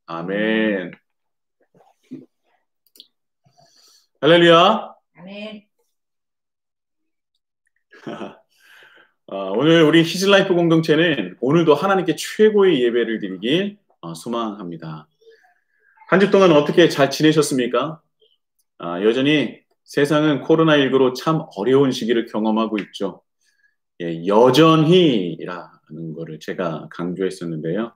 아멘. 할렐루야. 아멘. 오늘 우리 히즈라이프 공동체는 오늘도 하나님께 최고의 예배를 드리길 소망합니다. 한 주 동안 어떻게 잘 지내셨습니까? 여전히 세상은 코로나19로 참 어려운 시기를 경험하고 있죠. 예, 여전히라는 거를 제가 강조했었는데요.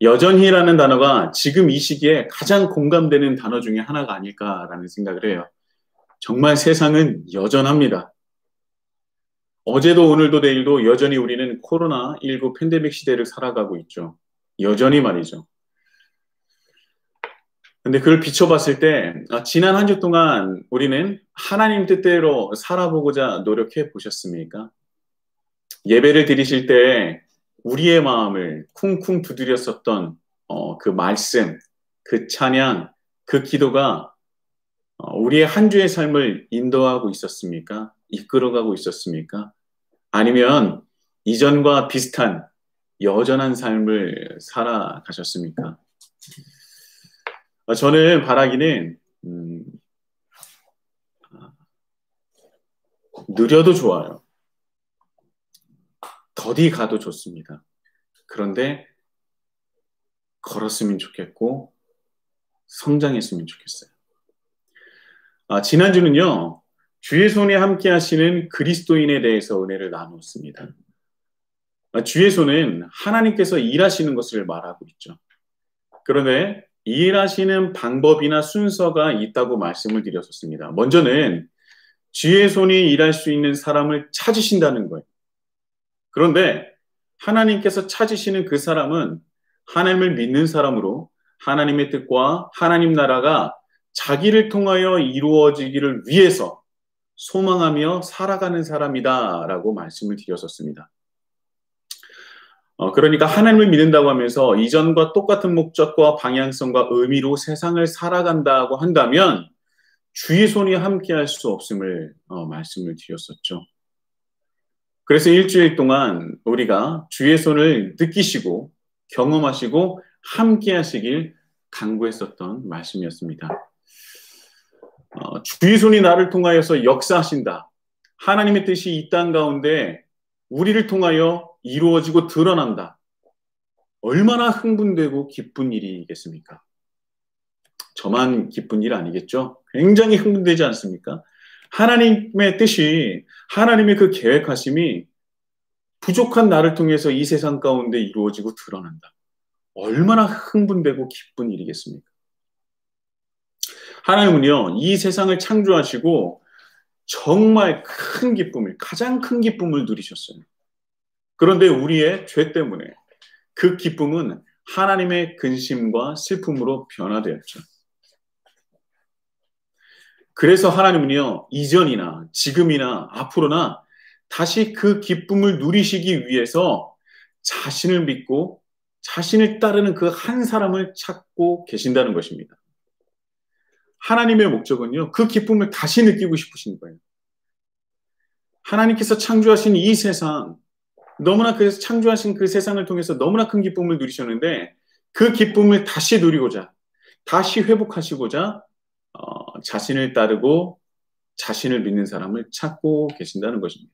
여전히라는 단어가 지금 이 시기에 가장 공감되는 단어 중에 하나가 아닐까라는 생각을 해요. 정말 세상은 여전합니다. 어제도 오늘도 내일도 여전히 우리는 코로나19 팬데믹 시대를 살아가고 있죠. 여전히 말이죠. 근데 그걸 비춰봤을 때 지난 한 주 동안 우리는 하나님 뜻대로 살아보고자 노력해 보셨습니까? 예배를 드리실 때 우리의 마음을 쿵쿵 두드렸었던 그 말씀, 그 찬양, 그 기도가 우리의 한 주의 삶을 인도하고 있었습니까? 이끌어가고 있었습니까? 아니면 이전과 비슷한 여전한 삶을 살아가셨습니까? 저는 바라기는 느려도 좋아요. 더디 가도 좋습니다. 그런데 걸었으면 좋겠고 성장했으면 좋겠어요. 지난주는요. 주의 손에 함께 하시는 그리스도인에 대해서 은혜를 나누었습니다. 주의 손은 하나님께서 일하시는 것을 말하고 있죠. 그런데 일하시는 방법이나 순서가 있다고 말씀을 드렸었습니다. 먼저는 주의 손이 일할 수 있는 사람을 찾으신다는 거예요. 그런데 하나님께서 찾으시는 그 사람은 하나님을 믿는 사람으로 하나님의 뜻과 하나님 나라가 자기를 통하여 이루어지기를 위해서 소망하며 살아가는 사람이다라고 말씀을 드렸었습니다. 그러니까 하나님을 믿는다고 하면서 이전과 똑같은 목적과 방향성과 의미로 세상을 살아간다고 한다면 주의 손이 함께할 수 없음을 말씀을 드렸었죠. 그래서 일주일 동안 우리가 주의 손을 느끼시고 경험하시고 함께하시길 강구했었던 말씀이었습니다. 주의 손이 나를 통하여서 역사하신다. 하나님의 뜻이 이 땅 가운데 우리를 통하여 이루어지고 드러난다. 얼마나 흥분되고 기쁜 일이겠습니까? 저만 기쁜 일 아니겠죠? 굉장히 흥분되지 않습니까? 하나님의 뜻이, 하나님의 그 계획하심이 부족한 나를 통해서 이 세상 가운데 이루어지고 드러난다. 얼마나 흥분되고 기쁜 일이겠습니까? 하나님은요, 이 세상을 창조하시고 정말 큰 기쁨을, 가장 큰 기쁨을 누리셨어요. 그런데 우리의 죄 때문에 그 기쁨은 하나님의 근심과 슬픔으로 변화되었죠. 그래서 하나님은요, 이전이나 지금이나 앞으로나 다시 그 기쁨을 누리시기 위해서 자신을 믿고 자신을 따르는 그 한 사람을 찾고 계신다는 것입니다. 하나님의 목적은요, 그 기쁨을 다시 느끼고 싶으신 거예요. 하나님께서 창조하신 이 세상, 너무나 그래서 창조하신 그 세상을 통해서 너무나 큰 기쁨을 누리셨는데 그 기쁨을 다시 누리고자, 다시 회복하시고자 자신을 따르고 자신을 믿는 사람을 찾고 계신다는 것입니다.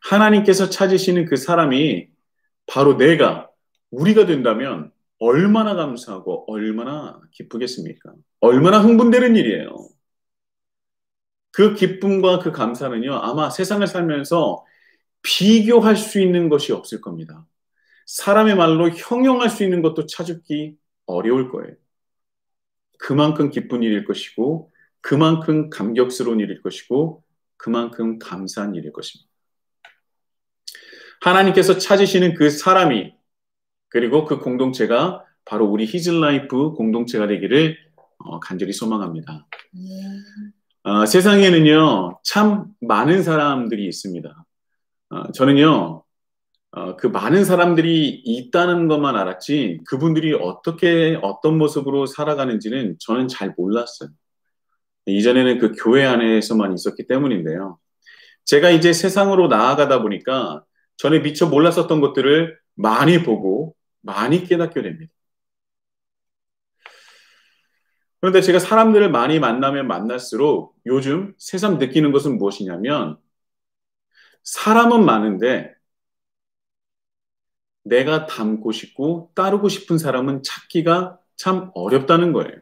하나님께서 찾으시는 그 사람이 바로 우리가 된다면 얼마나 감사하고 얼마나 기쁘겠습니까? 얼마나 흥분되는 일이에요. 그 기쁨과 그 감사는요, 아마 세상을 살면서 비교할 수 있는 것이 없을 겁니다. 사람의 말로 형용할 수 있는 것도 찾기 어려울 거예요. 그만큼 기쁜 일일 것이고, 그만큼 감격스러운 일일 것이고, 그만큼 감사한 일일 것입니다. 하나님께서 찾으시는 그 사람이, 그리고 그 공동체가 바로 우리 히즈라이프 공동체가 되기를 간절히 소망합니다. 세상에는요, 참 많은 사람들이 있습니다. 저는요, 그 많은 사람들이 있다는 것만 알았지, 그분들이 어떤 모습으로 살아가는지는 저는 잘 몰랐어요. 이전에는 그 교회 안에서만 있었기 때문인데요. 제가 이제 세상으로 나아가다 보니까 전에 미처 몰랐었던 것들을 많이 보고 많이 깨닫게 됩니다. 그런데 제가 사람들을 많이 만나면 만날수록 요즘 새삼 느끼는 것은 무엇이냐면 사람은 많은데 내가 닮고 싶고 따르고 싶은 사람은 찾기가 참 어렵다는 거예요.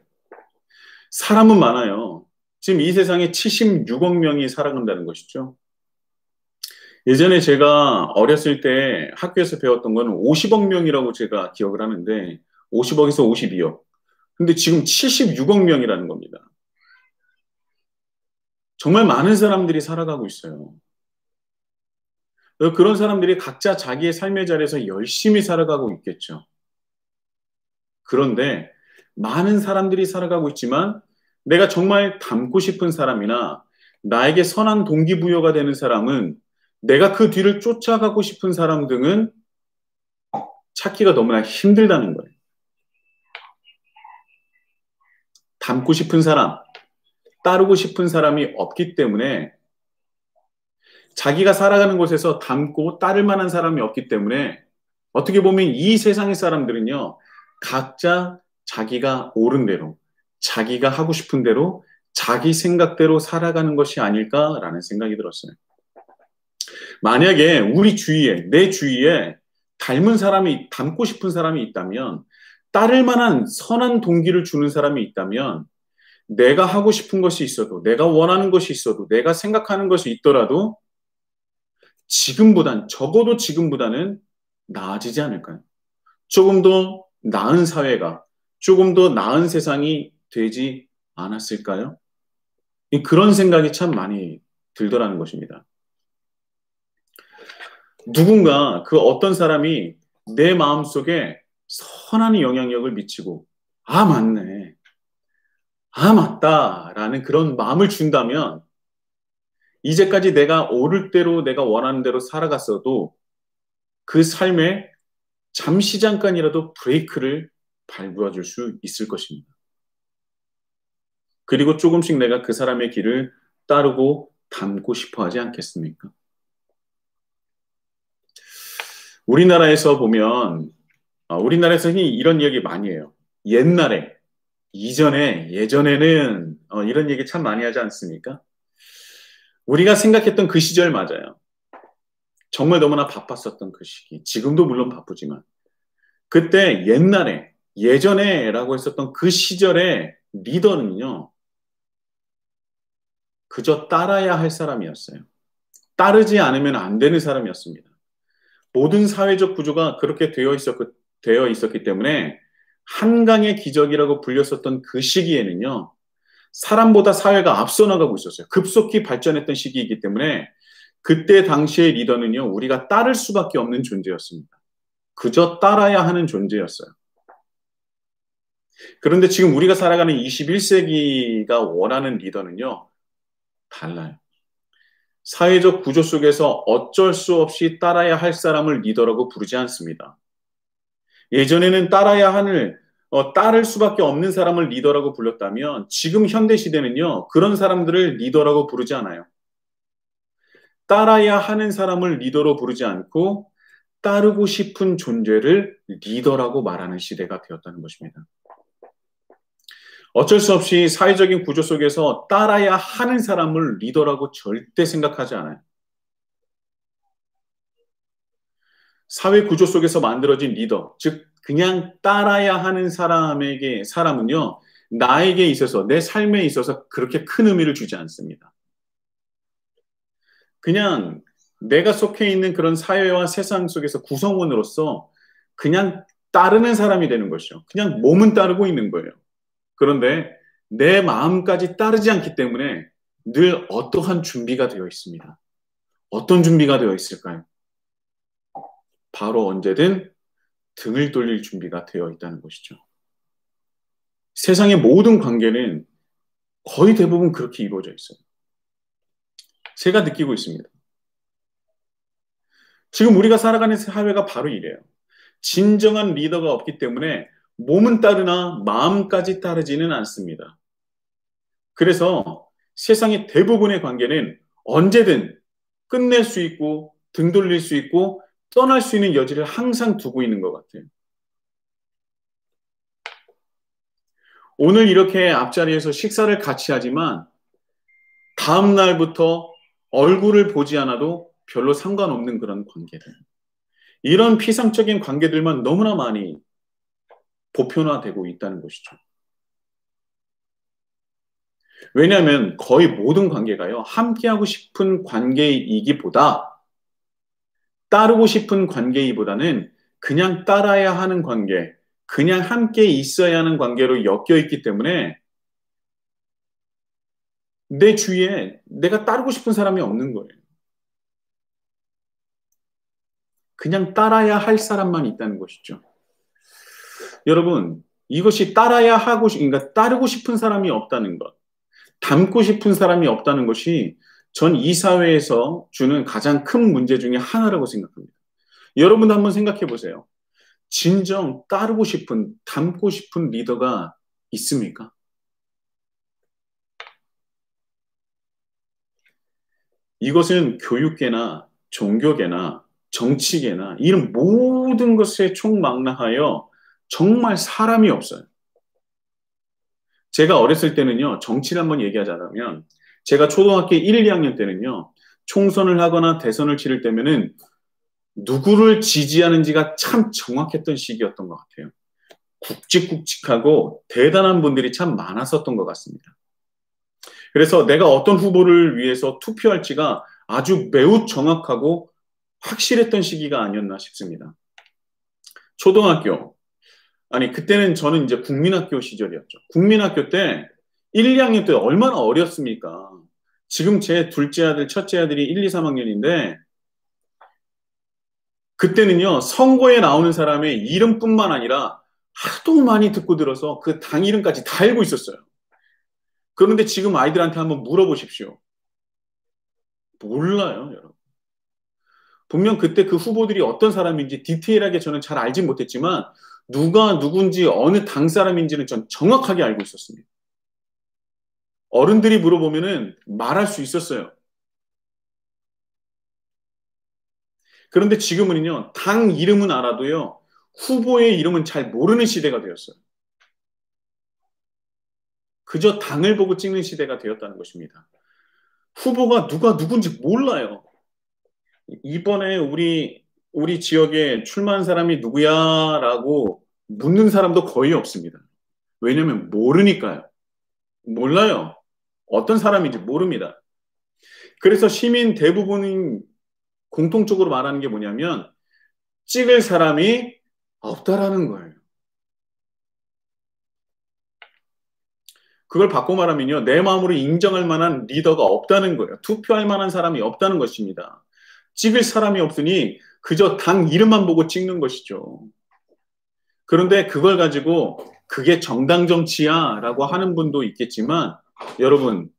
사람은 많아요. 지금 이 세상에 76억 명이 살아간다는 것이죠. 예전에 제가 어렸을 때 학교에서 배웠던 거는 50억 명이라고 제가 기억을 하는데 50억에서 52억. 근데 지금 76억 명이라는 겁니다. 정말 많은 사람들이 살아가고 있어요. 그런 사람들이 각자 자기의 삶의 자리에서 열심히 살아가고 있겠죠. 그런데 많은 사람들이 살아가고 있지만 내가 정말 닮고 싶은 사람이나 나에게 선한 동기부여가 되는 사람은 내가 그 뒤를 쫓아가고 싶은 사람 등은 찾기가 너무나 힘들다는 거예요. 닮고 싶은 사람, 따르고 싶은 사람이 없기 때문에 자기가 살아가는 곳에서 닮고 따를 만한 사람이 없기 때문에 어떻게 보면 이 세상의 사람들은요, 각자 자기가 옳은 대로, 자기가 하고 싶은 대로, 자기 생각대로 살아가는 것이 아닐까라는 생각이 들었어요. 만약에 우리 주위에, 내 주위에 닮은 사람이, 닮고 싶은 사람이 있다면, 따를 만한 선한 동기를 주는 사람이 있다면, 내가 하고 싶은 것이 있어도, 내가 원하는 것이 있어도, 내가 생각하는 것이 있더라도, 적어도 지금보다는 나아지지 않을까요? 조금 더 나은 사회가, 조금 더 나은 세상이 되지 않았을까요? 그런 생각이 참 많이 들더라는 것입니다. 누군가 그 어떤 사람이 내 마음속에 선한 영향력을 미치고, 아, 맞네. 아, 맞다라는 그런 마음을 준다면 이제까지 내가 옳을 대로 내가 원하는 대로 살아갔어도 그 삶에 잠시 잠깐이라도 브레이크를 밟아 줄 수 있을 것입니다. 그리고 조금씩 내가 그 사람의 길을 따르고 닮고 싶어 하지 않겠습니까? 우리나라에서 보면, 우리나라에서 흔히 이런 이야기 많이 해요. 옛날에, 이전에, 예전에는, 이런 얘기 참 많이 하지 않습니까? 우리가 생각했던 그 시절 맞아요. 정말 너무나 바빴었던 그 시기. 지금도 물론 바쁘지만. 그때 옛날에, 예전에라고 했었던 그 시절의 리더는요, 그저 따라야 할 사람이었어요. 따르지 않으면 안 되는 사람이었습니다. 모든 사회적 구조가 그렇게 되어 있었기 때문에 한강의 기적이라고 불렸었던 그 시기에는요, 사람보다 사회가 앞서 나가고 있었어요. 급속히 발전했던 시기이기 때문에 그때 당시의 리더는요, 우리가 따를 수밖에 없는 존재였습니다. 그저 따라야 하는 존재였어요. 그런데 지금 우리가 살아가는 21세기가 원하는 리더는요, 달라요. 사회적 구조 속에서 어쩔 수 없이 따라야 할 사람을 리더라고 부르지 않습니다. 예전에는 따를 수밖에 없는 사람을 리더라고 불렀다면 지금 현대 시대는요, 그런 사람들을 리더라고 부르지 않아요. 따라야 하는 사람을 리더로 부르지 않고 따르고 싶은 존재를 리더라고 말하는 시대가 되었다는 것입니다. 어쩔 수 없이 사회적인 구조 속에서 따라야 하는 사람을 리더라고 절대 생각하지 않아요. 사회 구조 속에서 만들어진 리더, 즉 그냥 따라야 하는 사람은요, 나에게 있어서, 내 삶에 있어서 그렇게 큰 의미를 주지 않습니다. 그냥 내가 속해 있는 그런 사회와 세상 속에서 구성원으로서 그냥 따르는 사람이 되는 것이죠. 그냥 몸은 따르고 있는 거예요. 그런데 내 마음까지 따르지 않기 때문에 늘 어떠한 준비가 되어 있습니다. 어떤 준비가 되어 있을까요? 바로 언제든 등을 돌릴 준비가 되어 있다는 것이죠. 세상의 모든 관계는 거의 대부분 그렇게 이루어져 있어요. 제가 느끼고 있습니다. 지금 우리가 살아가는 사회가 바로 이래요. 진정한 리더가 없기 때문에 몸은 따르나 마음까지 따르지는 않습니다. 그래서 세상의 대부분의 관계는 언제든 끝낼 수 있고 등 돌릴 수 있고 떠날 수 있는 여지를 항상 두고 있는 것 같아요. 오늘 이렇게 앞자리에서 식사를 같이 하지만 다음 날부터 얼굴을 보지 않아도 별로 상관없는 그런 관계들. 이런 피상적인 관계들만 너무나 많이 보편화되고 있다는 것이죠. 왜냐하면 거의 모든 관계가요, 함께하고 싶은 관계이기보다 따르고 싶은 관계이보다는 그냥 따라야 하는 관계, 그냥 함께 있어야 하는 관계로 엮여 있기 때문에 내 주위에 내가 따르고 싶은 사람이 없는 거예요. 그냥 따라야 할 사람만 있다는 것이죠. 여러분, 이것이 따라야 하고, 그러니까 따르고 싶은 사람이 없다는 것, 닮고 싶은 사람이 없다는 것이 전 이 사회에서 주는 가장 큰 문제 중에 하나라고 생각합니다. 여러분도 한번 생각해 보세요. 진정 따르고 싶은, 닮고 싶은 리더가 있습니까? 이것은 교육계나 종교계나 정치계나 이런 모든 것에 총망라하여 정말 사람이 없어요. 제가 어렸을 때는요, 정치를 한번 얘기하자면, 제가 초등학교 1, 2학년 때는요, 총선을 하거나 대선을 치를 때면은 누구를 지지하는지가 참 정확했던 시기였던 것 같아요. 굵직굵직하고 대단한 분들이 참 많았었던 것 같습니다. 그래서 내가 어떤 후보를 위해서 투표할지가 아주 매우 정확하고 확실했던 시기가 아니었나 싶습니다. 초등학교, 아니, 그때는 저는 이제 국민학교 시절이었죠. 국민학교 때 1, 2학년 때 얼마나 어렸습니까? 지금 제 둘째 아들, 첫째 아들이 1, 2, 3학년인데 그때는요, 선거에 나오는 사람의 이름뿐만 아니라 하도 많이 듣고 들어서 그 당 이름까지 다 알고 있었어요. 그런데 지금 아이들한테 한번 물어보십시오. 몰라요, 여러분. 분명 그때 그 후보들이 어떤 사람인지 디테일하게 저는 잘 알지 못했지만 누가 누군지 어느 당 사람인지는 전 정확하게 알고 있었습니다. 어른들이 물어보면은 말할 수 있었어요. 그런데 지금은요, 당 이름은 알아도요, 후보의 이름은 잘 모르는 시대가 되었어요. 그저 당을 보고 찍는 시대가 되었다는 것입니다. 후보가 누가 누군지 몰라요. 이번에 우리 지역에 출마한 사람이 누구야라고 묻는 사람도 거의 없습니다. 왜냐하면 모르니까요. 몰라요. 어떤 사람인지 모릅니다. 그래서 시민 대부분이 공통적으로 말하는 게 뭐냐면 찍을 사람이 없다라는 거예요. 그걸 바꿔 말하면요. 내 마음으로 인정할 만한 리더가 없다는 거예요. 투표할 만한 사람이 없다는 것입니다. 찍을 사람이 없으니 그저 당 이름만 보고 찍는 것이죠. 그런데 그걸 가지고 그게 정당 정치야 라고 하는 분도 있겠지만 여러분,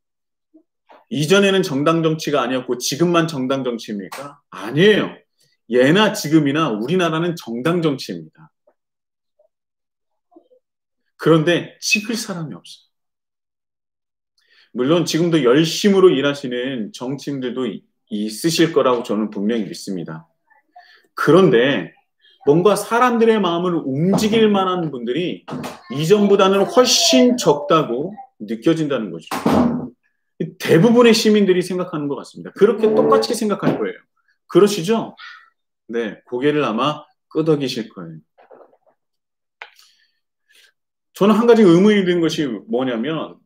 이전에는 정당 정치가 아니었고 지금만 정당 정치입니까? 아니에요. 예나 지금이나 우리나라는 정당 정치입니다. 그런데 찍을 사람이 없어요. 물론 지금도 열심으로 일하시는 정치인들도 있으실 거라고 저는 분명히 믿습니다. 그런데 뭔가 사람들의 마음을 움직일 만한 분들이 이전보다는 훨씬 적다고 느껴진다는 거죠. 대부분의 시민들이 생각하는 것 같습니다. 그렇게 똑같이 생각할 거예요. 그러시죠? 네, 고개를 아마 끄덕이실 거예요. 저는 한 가지 의문이 든 것이 뭐냐면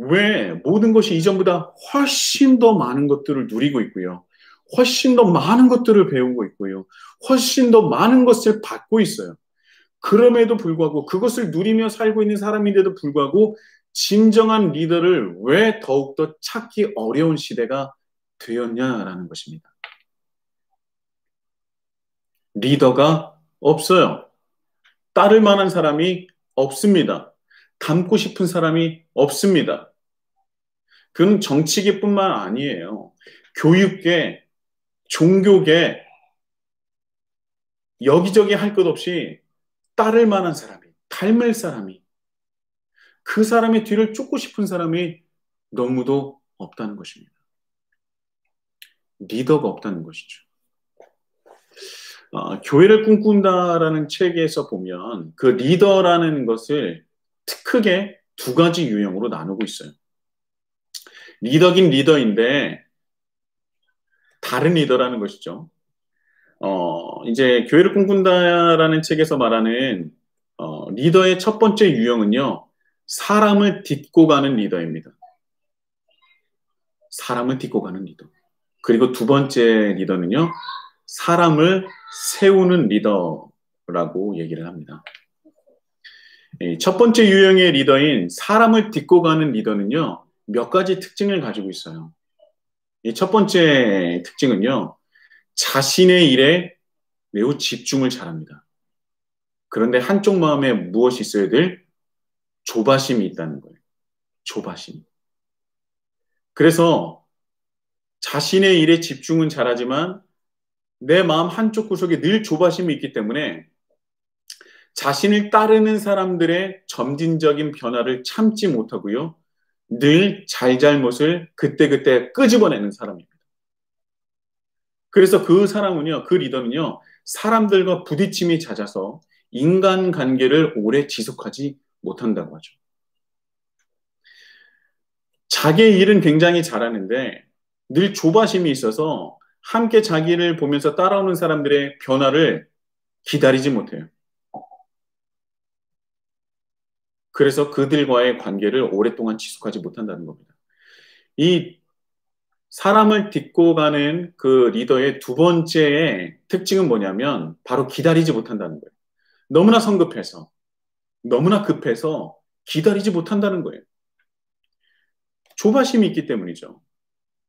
왜 모든 것이 이전보다 훨씬 더 많은 것들을 누리고 있고요. 훨씬 더 많은 것들을 배우고 있고요. 훨씬 더 많은 것을 받고 있어요. 그럼에도 불구하고 그것을 누리며 살고 있는 사람인데도 불구하고 진정한 리더를 왜 더욱더 찾기 어려운 시대가 되었냐라는 것입니다. 리더가 없어요. 따를 만한 사람이 없습니다. 닮고 싶은 사람이 없습니다. 그건 정치계뿐만 아니에요. 교육계, 종교계, 여기저기 할 것 없이 따를 만한 사람이, 닮을 사람이, 그 사람의 뒤를 쫓고 싶은 사람이 너무도 없다는 것입니다. 리더가 없다는 것이죠. 교회를 꿈꾼다라는 책에서 보면 그 리더라는 것을 크게 두 가지 유형으로 나누고 있어요. 리더긴 리더인데 다른 리더라는 것이죠. 이제 교회를 꿈꾼다라는 책에서 말하는 리더의 첫 번째 유형은요, 사람을 딛고 가는 리더입니다. 사람을 딛고 가는 리더. 그리고 두 번째 리더는요, 사람을 세우는 리더라고 얘기를 합니다. 첫 번째 유형의 리더인 사람을 딛고 가는 리더는요, 몇 가지 특징을 가지고 있어요. 이 첫 번째 특징은요, 자신의 일에 매우 집중을 잘합니다. 그런데 한쪽 마음에 무엇이 있어야 될? 조바심이 있다는 거예요. 조바심. 그래서 자신의 일에 집중은 잘하지만 내 마음 한쪽 구석에 늘 조바심이 있기 때문에 자신을 따르는 사람들의 점진적인 변화를 참지 못하고요. 늘 잘잘못을 그때그때 끄집어내는 사람입니다. 그래서 그 사람은요, 그 리더는요, 사람들과 부딪힘이 잦아서 인간관계를 오래 지속하지 못한다고 하죠. 자기의 일은 굉장히 잘하는데 늘 조바심이 있어서 함께 자기를 보면서 따라오는 사람들의 변화를 기다리지 못해요. 그래서 그들과의 관계를 오랫동안 지속하지 못한다는 겁니다. 이 사람을 딛고 가는 그 리더의 두 번째의 특징은 뭐냐면 바로 기다리지 못한다는 거예요. 너무나 성급해서, 너무나 급해서 기다리지 못한다는 거예요. 조바심이 있기 때문이죠.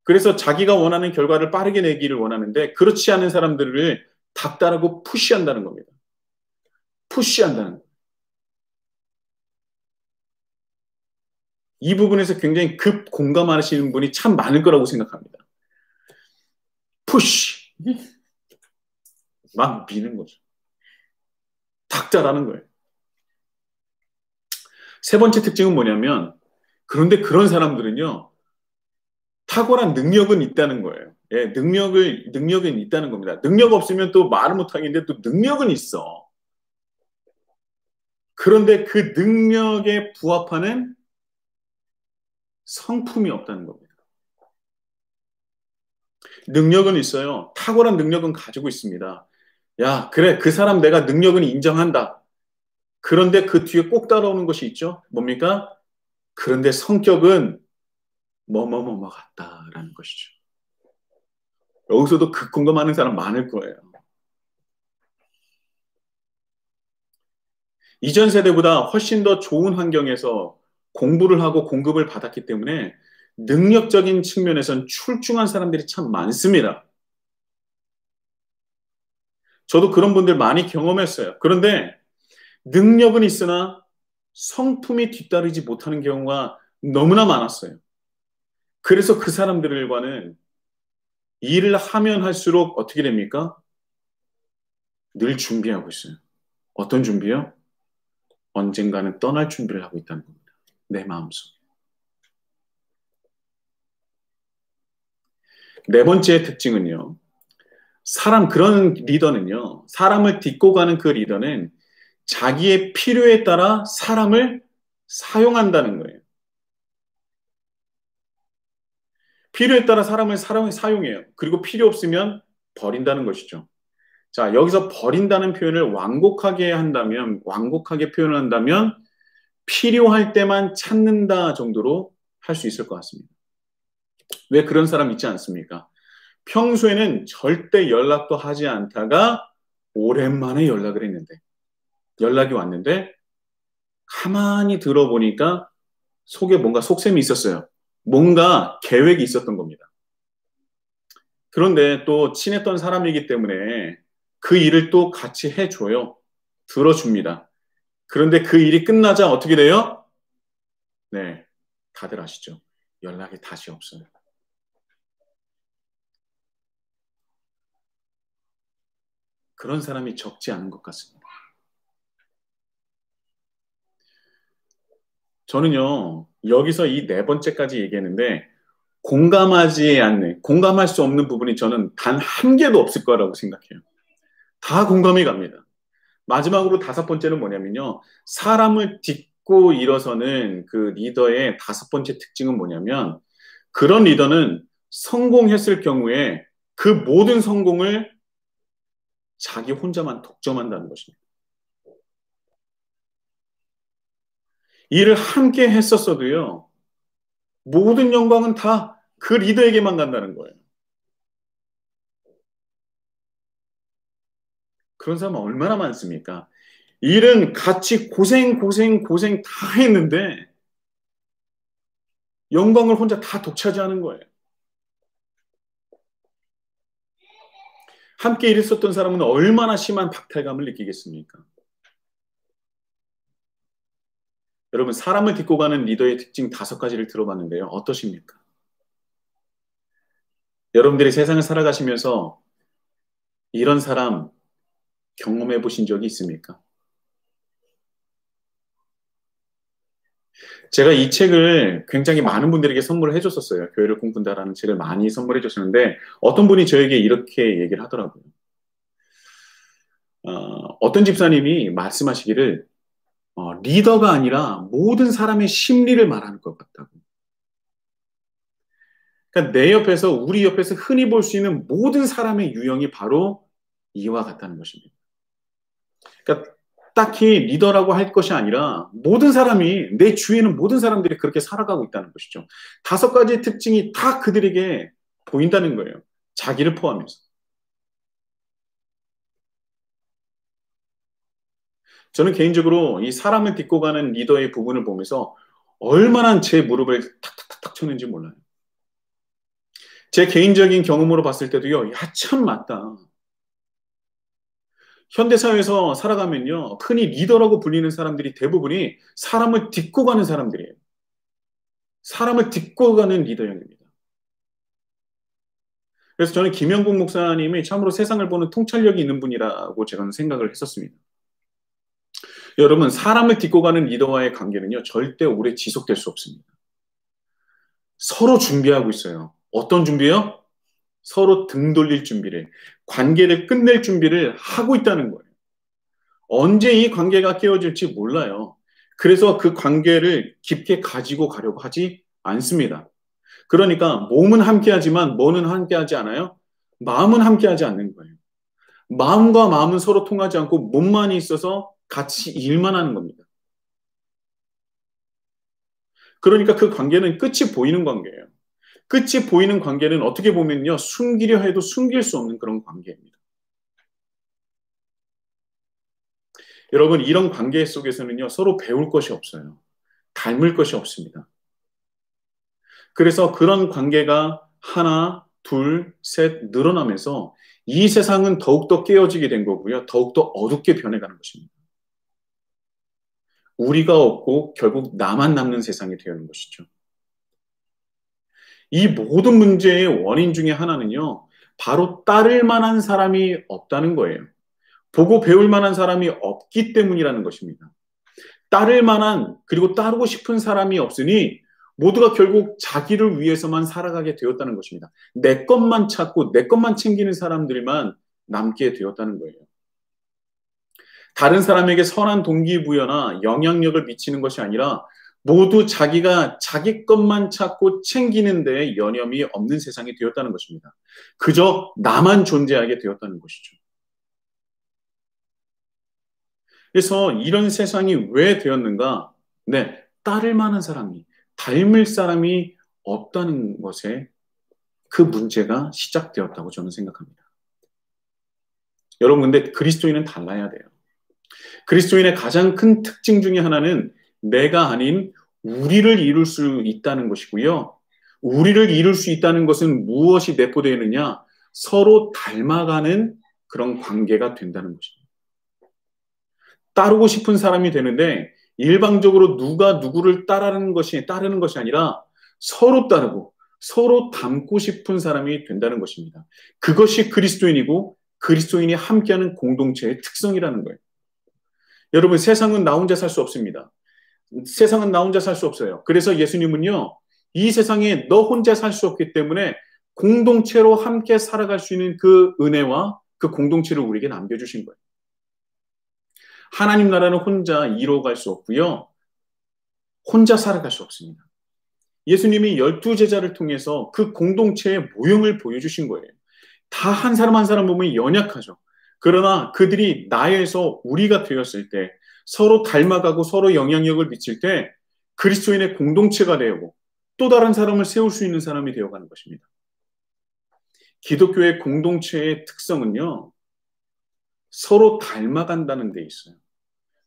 그래서 자기가 원하는 결과를 빠르게 내기를 원하는데 그렇지 않은 사람들을 닥달하고 푸시한다는 겁니다. 푸시한다는 거예요. 이 부분에서 굉장히 급 공감하시는 분이 참 많을 거라고 생각합니다. 푸시! 막 미는 거죠. 닥달하는 거예요. 세 번째 특징은 뭐냐면 그런데 그런 사람들은요. 탁월한 능력은 있다는 거예요. 예, 능력은 있다는 겁니다. 능력 없으면 또 말을 못하겠는데 또 능력은 있어. 그런데 그 능력에 부합하는 성품이 없다는 겁니다. 능력은 있어요. 탁월한 능력은 가지고 있습니다. 야, 그래, 그 사람 내가 능력은 인정한다. 그런데 그 뒤에 꼭 따라오는 것이 있죠. 뭡니까? 그런데 성격은 뭐뭐뭐뭐 같다라는 것이죠. 여기서도 공감하는 사람 많을 거예요. 이전 세대보다 훨씬 더 좋은 환경에서 공부를 하고 공급을 받았기 때문에 능력적인 측면에선 출중한 사람들이 참 많습니다. 저도 그런 분들 많이 경험했어요. 그런데 능력은 있으나 성품이 뒤따르지 못하는 경우가 너무나 많았어요. 그래서 그 사람들과는 일을 하면 할수록 어떻게 됩니까? 늘 준비하고 있어요. 어떤 준비요? 언젠가는 떠날 준비를 하고 있다는 겁니다. 내 마음속에. 네 번째 특징은요. 그런 리더는요. 사람을 딛고 가는 그 리더는 자기의 필요에 따라 사람을 사용한다는 거예요. 필요에 따라 사람을 사용해요. 그리고 필요 없으면 버린다는 것이죠. 자, 여기서 버린다는 표현을 완곡하게 표현을 한다면 필요할 때만 찾는다 정도로 할 수 있을 것 같습니다. 왜 그런 사람 있지 않습니까? 평소에는 절대 연락도 하지 않다가 오랜만에 연락이 왔는데 가만히 들어보니까 속에 뭔가 속셈이 있었어요. 뭔가 계획이 있었던 겁니다. 그런데 또 친했던 사람이기 때문에 그 일을 또 같이 해줘요. 들어줍니다. 그런데 그 일이 끝나자 어떻게 돼요? 네, 다들 아시죠? 연락이 다시 없어요. 그런 사람이 적지 않은 것 같습니다. 저는요, 여기서 이 네 번째까지 얘기했는데, 공감할 수 없는 부분이 저는 단 한 개도 없을 거라고 생각해요. 다 공감이 갑니다. 마지막으로 다섯 번째는 뭐냐면요, 사람을 딛고 딛고 일어서는 그 리더의 다섯 번째 특징은 뭐냐면 그런 리더는 성공했을 경우에 그 모든 성공을 자기 혼자만 독점한다는 것입니다. 일을 함께 했었어도요, 모든 영광은 다 그 리더에게만 간다는 거예요. 그런 사람은 얼마나 많습니까? 일은 같이 고생 다 했는데 영광을 혼자 다 독차지하는 거예요. 함께 일했었던 사람은 얼마나 심한 박탈감을 느끼겠습니까? 여러분, 사람을 딛고 가는 리더의 특징 다섯 가지를 들어봤는데요. 어떠십니까? 여러분들이 세상을 살아가시면서 이런 사람 경험해 보신 적이 있습니까? 제가 이 책을 굉장히 많은 분들에게 선물을 해줬었어요. 교회를 꿈꾼다라는 책을 많이 선물해 줬었는데 어떤 분이 저에게 이렇게 얘기를 하더라고요. 어떤 집사님이 말씀하시기를 리더가 아니라 모든 사람의 심리를 말하는 것 같다고. 그러니까 내 옆에서 우리 옆에서 흔히 볼 수 있는 모든 사람의 유형이 바로 이와 같다는 것입니다. 그러니까 딱히 리더라고 할 것이 아니라 모든 사람이 내 주위에는 모든 사람들이 그렇게 살아가고 있다는 것이죠. 다섯 가지의 특징이 다 그들에게 보인다는 거예요. 자기를 포함해서. 저는 개인적으로 이 사람을 딛고 가는 리더의 부분을 보면서 얼마나 제 무릎을 탁탁탁탁 쳤는지 몰라요. 제 개인적인 경험으로 봤을 때도요, 야, 참 맞다. 현대사회에서 살아가면요, 흔히 리더라고 불리는 사람들이 대부분이 사람을 딛고 가는 사람들이에요. 사람을 딛고 가는 리더형입니다. 그래서 저는 김영국 목사님이 참으로 세상을 보는 통찰력이 있는 분이라고 저는 생각을 했었습니다. 여러분, 사람을 딛고 가는 리더와의 관계는요, 절대 오래 지속될 수 없습니다. 서로 준비하고 있어요. 어떤 준비요? 서로 등 돌릴 준비를, 관계를 끝낼 준비를 하고 있다는 거예요. 언제 이 관계가 깨어질지 몰라요. 그래서 그 관계를 깊게 가지고 가려고 하지 않습니다. 그러니까 몸은 함께하지만 뭐는 함께하지 않아요? 마음은 함께하지 않는 거예요. 마음과 마음은 서로 통하지 않고 몸만 있어서 같이 일만 하는 겁니다. 그러니까 그 관계는 끝이 보이는 관계예요. 끝이 보이는 관계는 어떻게 보면요, 숨기려 해도 숨길 수 없는 그런 관계입니다. 여러분, 이런 관계 속에서는요, 서로 배울 것이 없어요. 닮을 것이 없습니다. 그래서 그런 관계가 하나, 둘, 셋 늘어나면서 이 세상은 더욱더 깨어지게 된 거고요. 더욱더 어둡게 변해가는 것입니다. 우리가 없고 결국 나만 남는 세상이 되는 것이죠. 이 모든 문제의 원인 중에 하나는요, 바로 따를 만한 사람이 없다는 거예요. 보고 배울 만한 사람이 없기 때문이라는 것입니다. 따를 만한, 그리고 따르고 싶은 사람이 없으니 모두가 결국 자기를 위해서만 살아가게 되었다는 것입니다. 내 것만 찾고 내 것만 챙기는 사람들만 남게 되었다는 거예요. 다른 사람에게 선한 동기부여나 영향력을 미치는 것이 아니라 모두 자기가 자기 것만 찾고 챙기는 데 여념이 없는 세상이 되었다는 것입니다. 그저 나만 존재하게 되었다는 것이죠. 그래서 이런 세상이 왜 되었는가? 네, 따를 만한 사람이, 닮을 사람이 없다는 것에 그 문제가 시작되었다고 저는 생각합니다. 여러분, 근데 그리스도인은 달라야 돼요. 그리스도인의 가장 큰 특징 중에 하나는 내가 아닌 우리를 이룰 수 있다는 것이고요. 우리를 이룰 수 있다는 것은 무엇이 내포되어 있느냐? 서로 닮아가는 그런 관계가 된다는 것입니다. 따르고 싶은 사람이 되는데 일방적으로 누가 누구를 따르는 것이 아니라 서로 따르고 서로 닮고 싶은 사람이 된다는 것입니다. 그것이 그리스도인이고 그리스도인이 함께하는 공동체의 특성이라는 거예요. 여러분, 세상은 나 혼자 살 수 없습니다. 세상은 나 혼자 살 수 없어요. 그래서 예수님은요, 이 세상에 너 혼자 살 수 없기 때문에 공동체로 함께 살아갈 수 있는 그 은혜와 그 공동체를 우리에게 남겨주신 거예요. 하나님 나라는 혼자 이뤄갈 수 없고요. 혼자 살아갈 수 없습니다. 예수님이 12제자를 통해서 그 공동체의 모형을 보여주신 거예요. 다 한 사람 한 사람 보면 연약하죠. 그러나 그들이 나에서 우리가 되었을 때 서로 닮아가고 서로 영향력을 미칠 때 그리스도인의 공동체가 되고 또 다른 사람을 세울 수 있는 사람이 되어가는 것입니다. 기독교의 공동체의 특성은요, 서로 닮아간다는 데 있어요.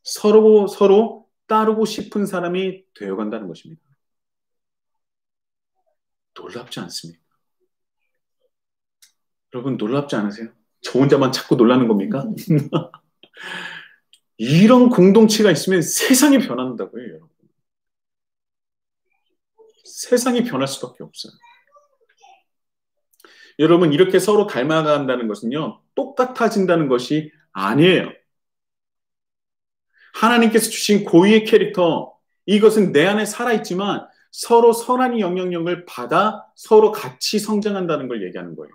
서로 따르고 싶은 사람이 되어간다는 것입니다. 놀랍지 않습니까? 여러분 놀랍지 않으세요? 저 혼자만 자꾸 놀라는 겁니까? 이런 공동체가 있으면 세상이 변한다고요, 여러분. 세상이 변할 수밖에 없어요. 여러분 이렇게 서로 닮아간다는 것은요, 똑같아진다는 것이 아니에요. 하나님께서 주신 고유의 캐릭터, 이것은 내 안에 살아있지만 서로 선한 영향력을 받아 서로 같이 성장한다는 걸 얘기하는 거예요.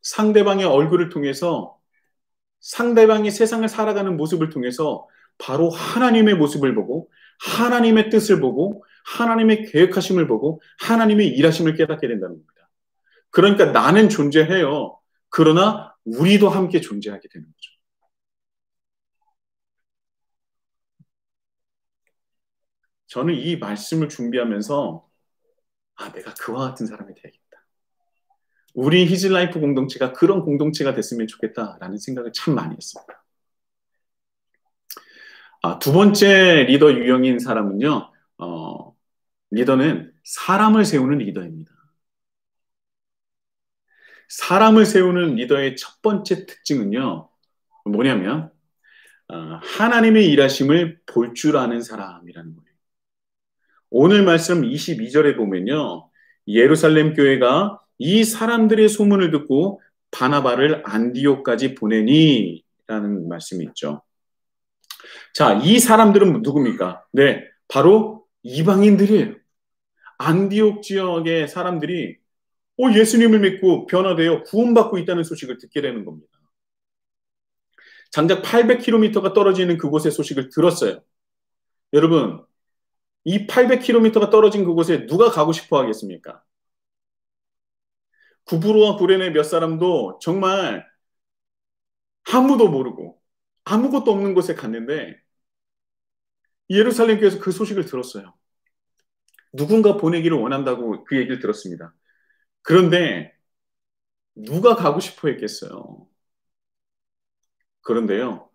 상대방의 얼굴을 통해서, 상대방이 세상을 살아가는 모습을 통해서 바로 하나님의 모습을 보고 하나님의 뜻을 보고 하나님의 계획하심을 보고 하나님의 일하심을 깨닫게 된다는 겁니다. 그러니까 나는 존재해요. 그러나 우리도 함께 존재하게 되는 거죠. 저는 이 말씀을 준비하면서 내가 그와 같은 사람이 되야겠다. 우리 히즈라이프 공동체가 그런 공동체가 됐으면 좋겠다라는 생각을 참 많이 했습니다. 두 번째 리더 유형인 사람은요, 리더는 사람을 세우는 리더입니다. 사람을 세우는 리더의 첫 번째 특징은요, 뭐냐면, 하나님의 일하심을 볼 줄 아는 사람이라는 거예요. 오늘 말씀 22절에 보면요, 예루살렘 교회가 이 사람들의 소문을 듣고 바나바를 안디옥까지 보내니 라는 말씀이 있죠. 자, 이 사람들은 누굽니까? 네, 바로 이방인들이에요. 안디옥 지역의 사람들이 예수님을 믿고 변화되어 구원받고 있다는 소식을 듣게 되는 겁니다. 장작 800km가 떨어지는 그곳의 소식을 들었어요. 여러분, 이 800km가 떨어진 그곳에 누가 가고 싶어 하겠습니까? 구브로와 구레네 몇 사람도 정말 아무도 모르고 아무것도 없는 곳에 갔는데 예루살렘 교회에서 그 소식을 들었어요. 누군가 보내기를 원한다고 그 얘기를 들었습니다. 그런데 누가 가고 싶어 했겠어요? 그런데요,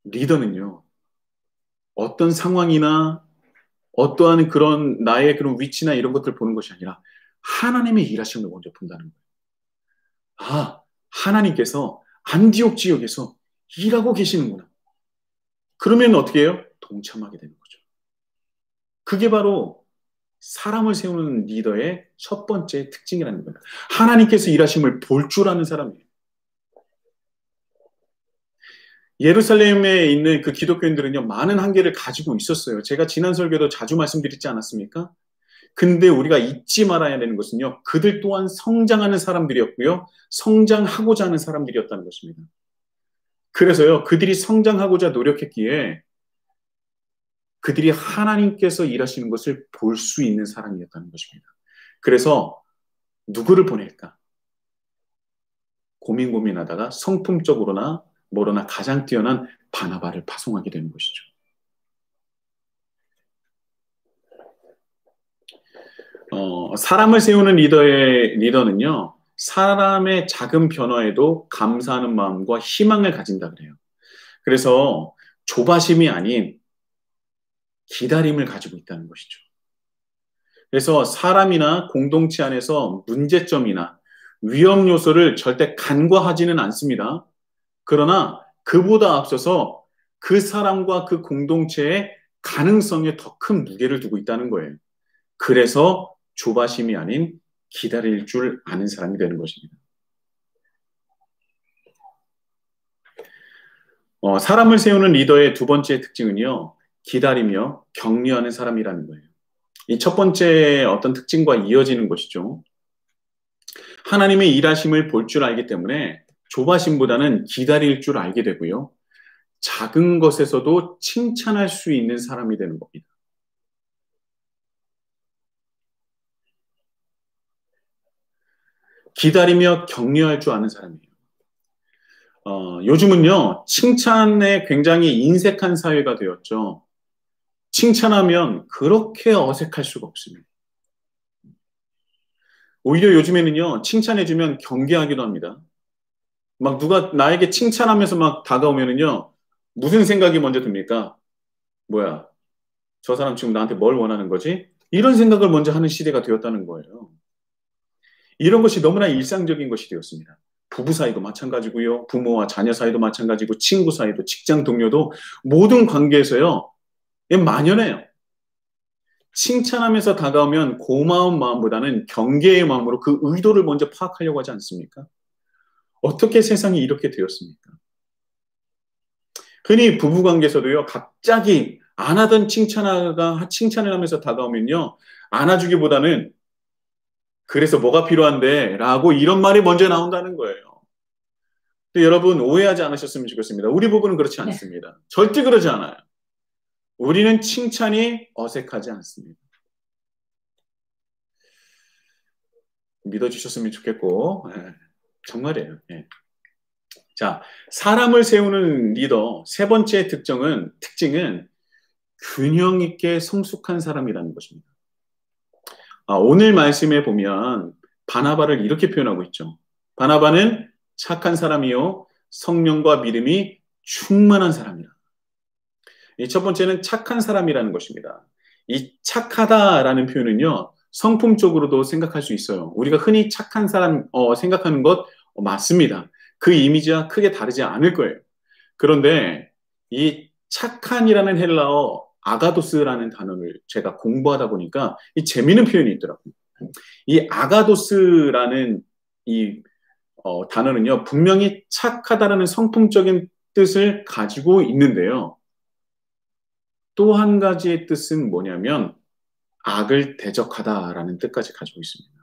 리더는요, 어떤 상황이나 어떠한 그런 나의 그런 위치나 이런 것들을 보는 것이 아니라 하나님의 일하심을 먼저 본다는 거예요. 하나님께서 안디옥 지역에서 일하고 계시는구나. 그러면 어떻게 해요? 동참하게 되는 거죠. 그게 바로 사람을 세우는 리더의 첫 번째 특징이라는 겁니다. 하나님께서 일하심을 볼 줄 아는 사람이에요. 예루살렘에 있는 그 기독교인들은요, 많은 한계를 가지고 있었어요. 제가 지난 설교도 자주 말씀드리지 않았습니까? 근데 우리가 잊지 말아야 되는 것은요, 그들 또한 성장하는 사람들이었고요, 성장하고자 하는 사람들이었다는 것입니다. 그래서요, 그들이 성장하고자 노력했기에 그들이 하나님께서 일하시는 것을 볼 수 있는 사람이었다는 것입니다. 그래서 누구를 보낼까? 고민하다가 성품적으로나 뭐로나 가장 뛰어난 바나바를 파송하게 되는 것이죠. 사람을 세우는 리더는요, 사람의 작은 변화에도 감사하는 마음과 희망을 가진다 그래요. 그래서 조바심이 아닌 기다림을 가지고 있다는 것이죠. 그래서 사람이나 공동체 안에서 문제점이나 위험 요소를 절대 간과하지는 않습니다. 그러나 그보다 앞서서 그 사람과 그 공동체의 가능성에 더 큰 무게를 두고 있다는 거예요. 그래서 조바심이 아닌 기다릴 줄 아는 사람이 되는 것입니다. 사람을 세우는 리더의 두 번째 특징은요, 기다리며 격려하는 사람이라는 거예요. 이 첫 번째 어떤 특징과 이어지는 것이죠. 하나님의 일하심을 볼 줄 알기 때문에 조바심보다는 기다릴 줄 알게 되고요. 작은 것에서도 칭찬할 수 있는 사람이 되는 겁니다. 기다리며 격려할 줄 아는 사람이에요. 요즘은요, 칭찬에 굉장히 인색한 사회가 되었죠. 칭찬하면 그렇게 어색할 수가 없습니다. 오히려 요즘에는요, 칭찬해주면 경계하기도 합니다. 막 누가 나에게 칭찬하면서 막 다가오면은요, 무슨 생각이 먼저 듭니까? 뭐야, 저 사람 지금 나한테 뭘 원하는 거지? 이런 생각을 먼저 하는 시대가 되었다는 거예요. 이런 것이 너무나 일상적인 것이 되었습니다. 부부 사이도 마찬가지고요. 부모와 자녀 사이도 마찬가지고 친구 사이도 직장 동료도 모든 관계에서요. 이게 만연해요. 칭찬하면서 다가오면 고마운 마음보다는 경계의 마음으로 그 의도를 먼저 파악하려고 하지 않습니까? 어떻게 세상이 이렇게 되었습니까? 흔히 부부 관계에서도요. 갑자기 안 하던 칭찬을 하면서 다가오면요. 안아주기보다는 그래서 뭐가 필요한데? 라고 이런 말이 먼저 나온다는 거예요. 근데 여러분 오해하지 않으셨으면 좋겠습니다. 우리 부부는 그렇지 않습니다. 절대 그러지 않아요. 우리는 칭찬이 어색하지 않습니다. 믿어주셨으면 좋겠고, 정말이에요. 예. 자, 사람을 세우는 리더 세 번째 특징은 균형 있게 성숙한 사람이라는 것입니다. 오늘 말씀에 보면 바나바를 이렇게 표현하고 있죠. 바나바는 착한 사람이요, 성령과 믿음이 충만한 사람이라. 이 첫 번째는 착한 사람이라는 것입니다. 이 착하다라는 표현은요, 성품적으로도 생각할 수 있어요. 우리가 흔히 착한 사람 생각하는 것 맞습니다. 그 이미지와 크게 다르지 않을 거예요. 그런데 이 착한이라는 헬라어 아가도스라는 단어를 제가 공부하다 보니까 이 재미있는 표현이 있더라고요. 이 아가도스라는 이 단어는요, 분명히 착하다라는 성품적인 뜻을 가지고 있는데요. 또 한 가지의 뜻은 뭐냐면 악을 대적하다라는 뜻까지 가지고 있습니다.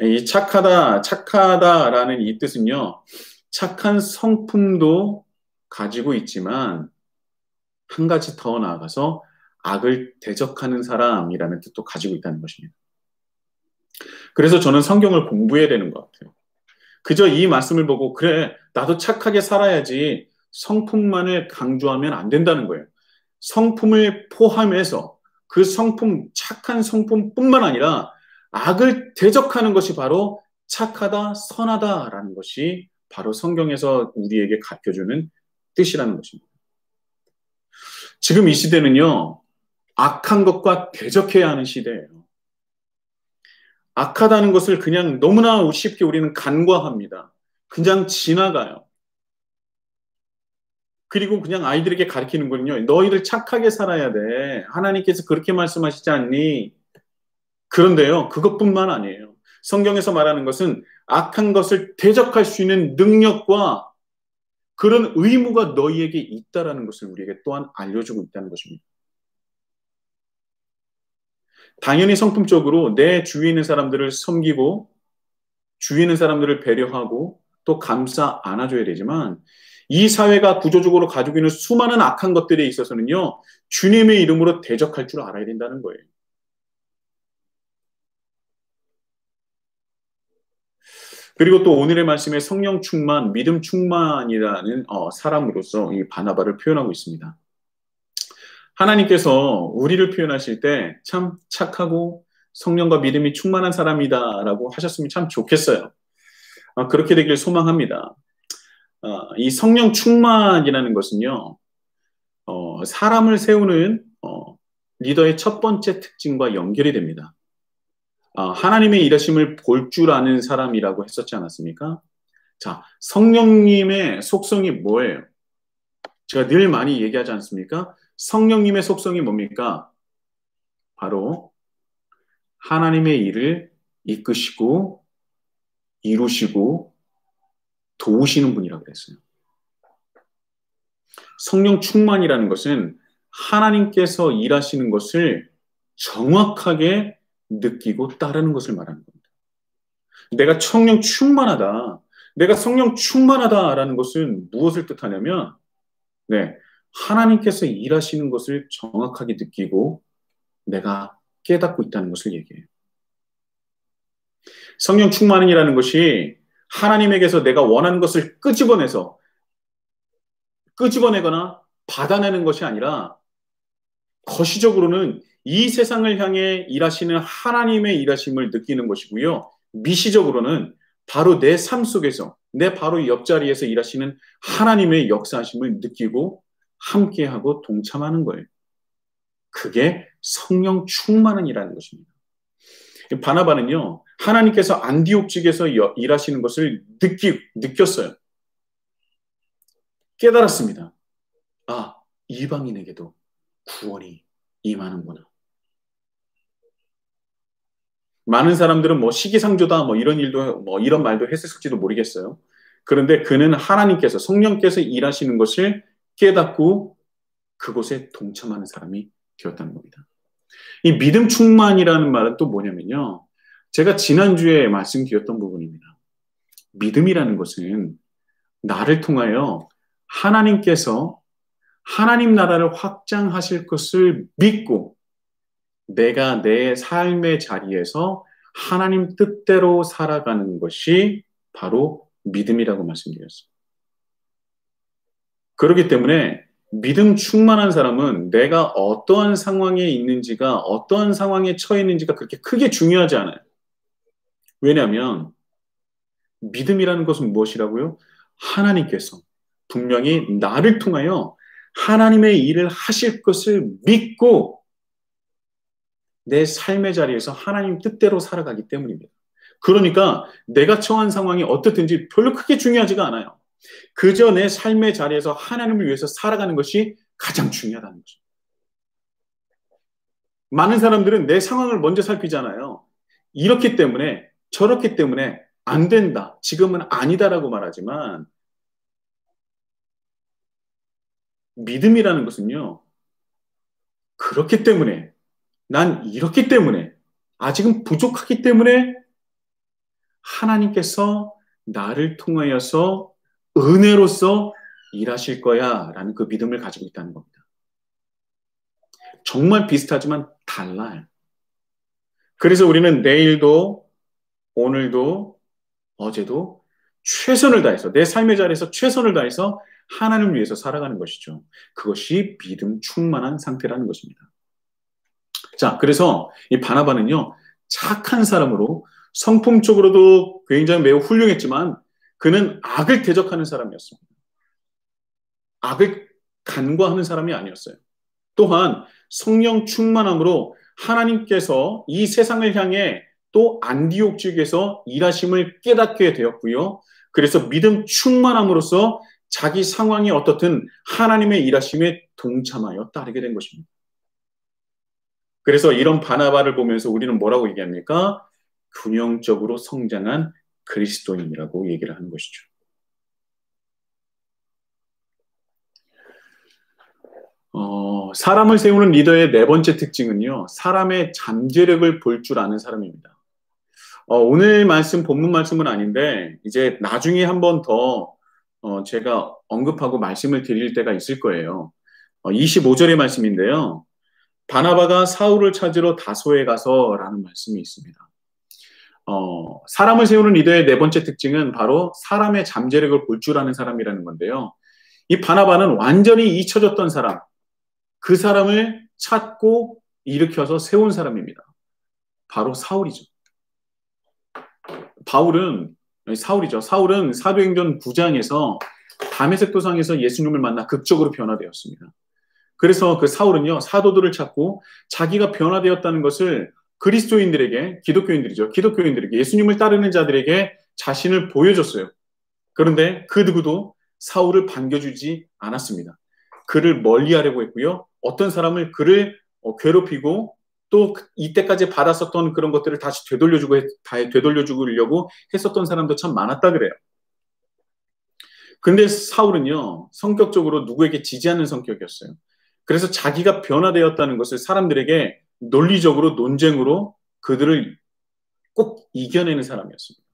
이 착하다라는 이 뜻은요, 착한 성품도 가지고 있지만 한 가지 더 나아가서 악을 대적하는 사람이라는 뜻도 가지고 있다는 것입니다. 그래서 저는 성경을 공부해야 되는 것 같아요. 그저 이 말씀을 보고 그래, 나도 착하게 살아야지 성품만을 강조하면 안 된다는 거예요. 성품을 포함해서 그 착한 성품뿐만 아니라 악을 대적하는 것이 바로 착하다, 선하다라는 것이 바로 성경에서 우리에게 가르쳐주는 뜻이라는 것입니다. 지금 이 시대는요, 악한 것과 대적해야 하는 시대예요. 악하다는 것을 그냥 너무나 쉽게 우리는 간과합니다. 그냥 지나가요. 그리고 그냥 아이들에게 가르치는 거는요, 너희들 착하게 살아야 돼. 하나님께서 그렇게 말씀하시지 않니? 그런데요, 그것뿐만 아니에요. 성경에서 말하는 것은 악한 것을 대적할 수 있는 능력과 그런 의무가 너희에게 있다라는 것을 우리에게 또한 알려주고 있다는 것입니다. 당연히 성품적으로 내 주위에 있는 사람들을 섬기고 주위에 있는 사람들을 배려하고 또 감싸 안아줘야 되지만 이 사회가 구조적으로 가지고 있는 수많은 악한 것들에 있어서는요, 주님의 이름으로 대적할 줄 알아야 된다는 거예요. 그리고 또 오늘의 말씀에 성령 충만, 믿음 충만이라는 사람으로서 이 바나바를 표현하고 있습니다. 하나님께서 우리를 표현하실 때 참 착하고 성령과 믿음이 충만한 사람이다라고 하셨으면 참 좋겠어요. 그렇게 되길 소망합니다. 이 성령 충만이라는 것은요, 사람을 세우는 리더의 첫 번째 특징과 연결이 됩니다. 하나님의 일하심을 볼 줄 아는 사람이라고 했었지 않았습니까? 자, 성령님의 속성이 뭐예요? 제가 늘 많이 얘기하지 않습니까? 성령님의 속성이 뭡니까? 바로 하나님의 일을 이끄시고 이루시고 도우시는 분이라고 그랬어요. 성령 충만이라는 것은 하나님께서 일하시는 것을 정확하게 느끼고 따르는 것을 말하는 겁니다. 내가 성령 충만하다라는 것은 무엇을 뜻하냐면 네, 하나님께서 일하시는 것을 정확하게 느끼고 내가 깨닫고 있다는 것을 얘기해요. 성령 충만이라는 것이 하나님에게서 내가 원하는 것을 끄집어내거나 받아내는 것이 아니라 거시적으로는 이 세상을 향해 일하시는 하나님의 일하심을 느끼는 것이고요. 미시적으로는 바로 내 삶 속에서 내 바로 옆자리에서 일하시는 하나님의 역사하심을 느끼고 함께하고 동참하는 거예요. 그게 성령 충만은이라는 것입니다. 바나바는요, 하나님께서 안디옥 지역에서 일하시는 것을 느꼈어요. 깨달았습니다. 아, 이방인에게도 구원이 임하는구나. 많은 사람들은 뭐 시기상조다 뭐 이런 일도 뭐 이런 말도 했을지도 모르겠어요. 그런데 그는 하나님께서 성령께서 일하시는 것을 깨닫고 그곳에 동참하는 사람이 되었다는 겁니다. 이 믿음 충만이라는 말은 또 뭐냐면요. 제가 지난주에 말씀드렸던 부분입니다. 믿음이라는 것은 나를 통하여 하나님께서 하나님 나라를 확장하실 것을 믿고 내가 내 삶의 자리에서 하나님 뜻대로 살아가는 것이 바로 믿음이라고 말씀드렸어요. 그렇기 때문에 믿음 충만한 사람은 내가 어떠한 상황에 있는지가 어떠한 상황에 처해 있는지가 그렇게 크게 중요하지 않아요. 왜냐하면 믿음이라는 것은 무엇이라고요? 하나님께서 분명히 나를 통하여 하나님의 일을 하실 것을 믿고 내 삶의 자리에서 하나님 뜻대로 살아가기 때문입니다. 그러니까 내가 처한 상황이 어떻든지 별로 크게 중요하지가 않아요. 그저 내 삶의 자리에서 하나님을 위해서 살아가는 것이 가장 중요하다는 거죠. 많은 사람들은 내 상황을 먼저 살피잖아요. 이렇기 때문에 저렇기 때문에 안 된다. 지금은 아니다라고 말하지만 믿음이라는 것은요. 그렇기 때문에 난 이렇기 때문에 아직은 부족하기 때문에 하나님께서 나를 통하여서 은혜로서 일하실 거야 라는 그 믿음을 가지고 있다는 겁니다. 정말 비슷하지만 달라요. 그래서 우리는 내일도 오늘도 어제도 최선을 다해서 내 삶의 자리에서 최선을 다해서 하나님을 위해서 살아가는 것이죠. 그것이 믿음 충만한 상태라는 것입니다. 자, 그래서 이 바나바는요, 착한 사람으로 성품적으로도 굉장히 매우 훌륭했지만 그는 악을 대적하는 사람이었습니다. 악을 간과하는 사람이 아니었어요. 또한 성령 충만함으로 하나님께서 이 세상을 향해 또 안디옥 지역에서 일하심을 깨닫게 되었고요. 그래서 믿음 충만함으로써 자기 상황이 어떻든 하나님의 일하심에 동참하여 따르게 된 것입니다. 그래서 이런 바나바를 보면서 우리는 뭐라고 얘기합니까? 균형적으로 성장한 그리스도인이라고 얘기를 하는 것이죠. 사람을 세우는 리더의 네 번째 특징은요, 사람의 잠재력을 볼 줄 아는 사람입니다. 오늘 말씀, 본문 말씀은 아닌데, 이제 나중에 한 번 더, 제가 언급하고 말씀을 드릴 때가 있을 거예요. 25절의 말씀인데요. 바나바가 사울을 찾으러 다소에 가서 라는 말씀이 있습니다. 사람을 세우는 리더의 네 번째 특징은 바로 사람의 잠재력을 볼 줄 아는 사람이라는 건데요. 이 바나바는 완전히 잊혀졌던 사람, 그 사람을 찾고 일으켜서 세운 사람입니다. 바로 사울이죠. 사울은 사도행전 9장에서 다메섹 도상에서 예수님을 만나 극적으로 변화되었습니다. 그래서 그 사울은요, 사도들을 찾고 자기가 변화되었다는 것을 그리스도인들에게, 기독교인들에게, 예수님을 따르는 자들에게 자신을 보여줬어요. 그런데 그 누구도 사울을 반겨주지 않았습니다. 그를 멀리하려고 했고요. 어떤 사람을 그를 괴롭히고 또 이때까지 받았었던 그런 것들을 다시 되돌려주려고 했었던 사람도 참 많았다 그래요. 근데 사울은요, 성격적으로 누구에게 지지 않는 성격이었어요. 그래서 자기가 변화되었다는 것을 사람들에게 논리적으로 논쟁으로 그들을 꼭 이겨내는 사람이었습니다.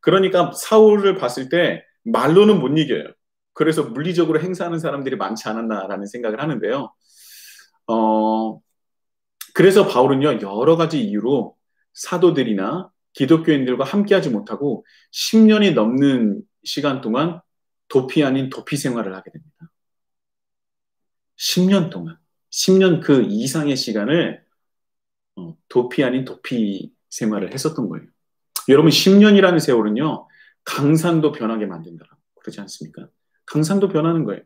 그러니까 사울을 봤을 때 말로는 못 이겨요. 그래서 물리적으로 행사하는 사람들이 많지 않았나라는 생각을 하는데요. 어, 그래서 바울은요, 여러 가지 이유로 사도들이나 기독교인들과 함께하지 못하고 10년이 넘는 시간 동안 도피 아닌 도피 생활을 하게 됩니다. 10년 동안, 10년 그 이상의 시간을 도피 아닌 도피 생활을 했었던 거예요. 여러분, 10년이라는 세월은요, 강산도 변하게 만든다라고 그러지 않습니까? 강산도 변하는 거예요.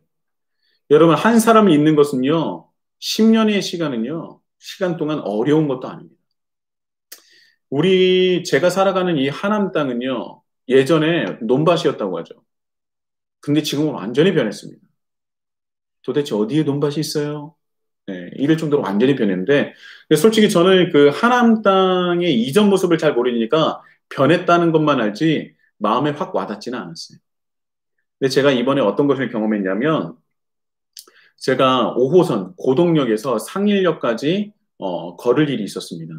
여러분, 한 사람이 있는 것은요, 10년의 시간은요, 시간 동안 어려운 것도 아닙니다. 제가 살아가는 이 하남 땅은요, 예전에 논밭이었다고 하죠. 근데 지금은 완전히 변했습니다. 도대체 어디에 논밭이 있어요? 네, 이럴 정도로 완전히 변했는데, 솔직히 저는 그 하남 땅의 이전 모습을 잘 모르니까 변했다는 것만 알지 마음에 확 와닿지는 않았어요. 근데 제가 이번에 어떤 것을 경험했냐면, 제가 5호선 고덕역에서 상일역까지 걸을 일이 있었습니다.